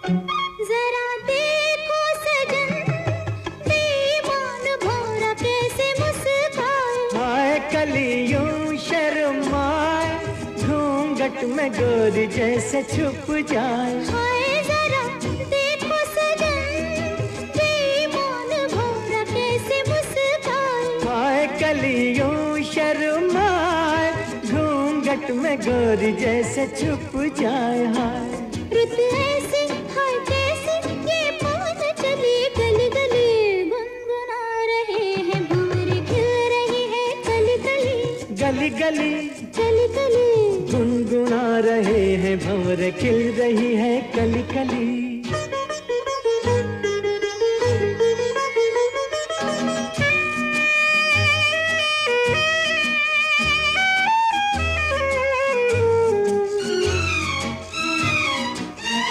जरा देखो सजन, बेईमान भौरा कैसे मुस्काए। हाय कलियों शर्माए, घूंघट में गोरी जैसे छुप जाए। हाय जरा देखो सजन, बेईमान भौरा कैसे मुस्काए। हाय कलियों शर्माए, घूंघट में गोरी जैसे छुप जाए। हाय रुत ऐसी हाय कैसी ये पवन चली गली गली, गुनगुना रहे हैं भंवरे खिल रही है कली कली। गली गली कली कली गुनगुना रहे हैं भंवर खिल रही है कली कली।